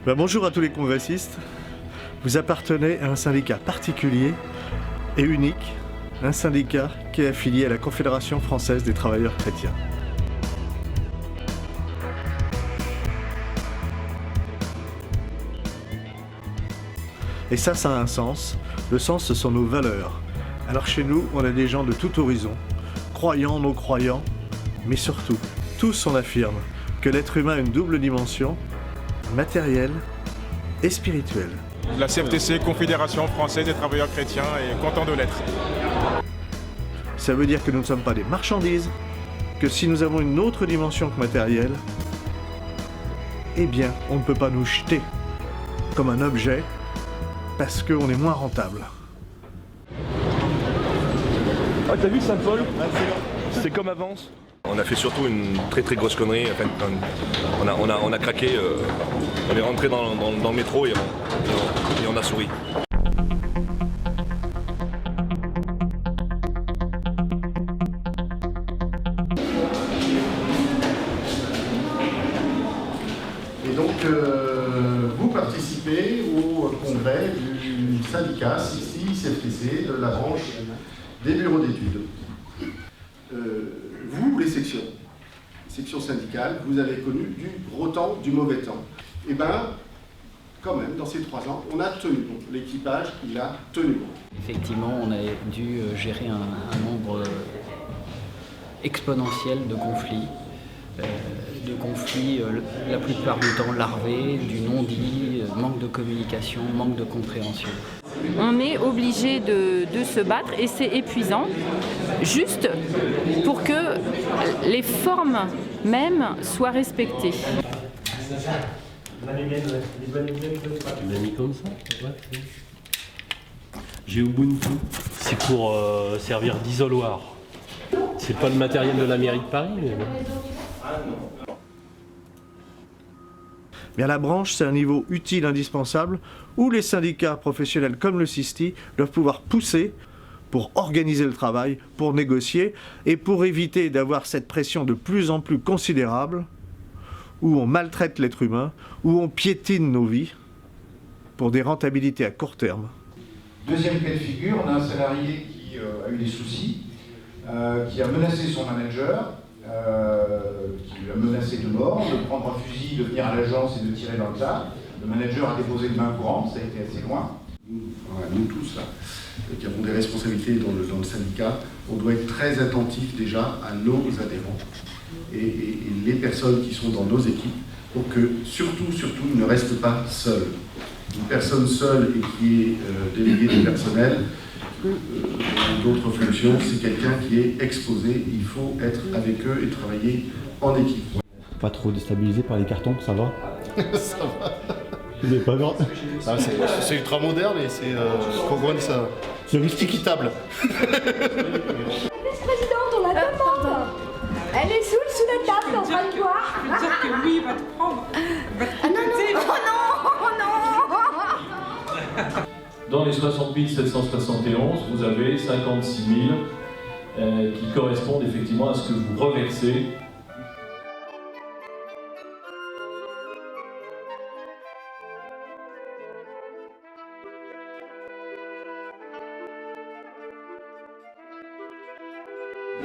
Bonjour à tous les congressistes. Vous appartenez à un syndicat particulier et unique, un syndicat qui est affilié à la Confédération française des travailleurs chrétiens. Et ça a un sens. Le sens, ce sont nos valeurs. Alors chez nous, on a des gens de tout horizon, croyants, non-croyants, mais surtout, tous on affirme que l'être humain a une double dimension, matérielle et spirituelle. La CFTC, Confédération française des travailleurs chrétiens, est content de l'être. Ça veut dire que nous ne sommes pas des marchandises, que si nous avons une autre dimension que matérielle, eh bien, on ne peut pas nous jeter comme un objet parce qu'on est moins rentable. Ah, t'as vu Saint-Paul? C'est comme Avance. On a fait surtout une très grosse connerie. Enfin, on a craqué, on est rentré dans le métro et on a souri. Et donc, vous participez au congrès du syndicat CFTC de la branche des bureaux d'études. Vous, les sections syndicales, vous avez connu du gros temps, du mauvais temps. Et bien, quand même, dans ces 3 ans, on a tenu bon. L'équipage, il a tenu bon. Effectivement, on a dû gérer un nombre exponentiel de conflits. La plupart du temps larvés, du non-dit, manque de communication, manque de compréhension. On est obligé de se battre et c'est épuisant, juste pour que les formes mêmes soient respectées. Tu l'as mis comme ça? J'ai Ubuntu. C'est pour servir d'isoloir. C'est pas le matériel de la mairie de Paris, mais bon. Bien, la branche, c'est un niveau utile, indispensable, où les syndicats professionnels comme le SISTI doivent pouvoir pousser pour organiser le travail, pour négocier et pour éviter d'avoir cette pression de plus en plus considérable où on maltraite l'être humain, où on piétine nos vies pour des rentabilités à court terme. Deuxième cas de figure, on a un salarié qui a eu des soucis, qui a menacé son manager, qui l'a menacé de mort, de prendre un fusil, de venir à l'agence et de tirer dans le tas. Le manager a déposé de main courante, ça a été assez loin. Nous tous, là, qui avons des responsabilités dans le syndicat, on doit être très attentifs déjà à nos adhérents et les personnes qui sont dans nos équipes pour que, surtout, ils ne restent pas seuls. Une personne seule et qui est déléguée du personnel, d'autres fonctions, c'est quelqu'un qui est exposé. Il faut être avec eux et travailler en équipe. Pas trop déstabilisé par les cartons, ça va? Ça va. C'est pas grave. C'est ultra moderne et c'est comment on dit ça? C'est équitable. Vice-présidente, on la demande. Elle est sous la table en train de boire. Je veux dire que oui, il va te prendre. Il va te Ah non. Dans les 60 771, vous avez 56 000 qui correspondent effectivement à ce que vous reversez.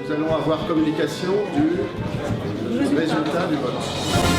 Nous allons avoir communication du résultat du vote.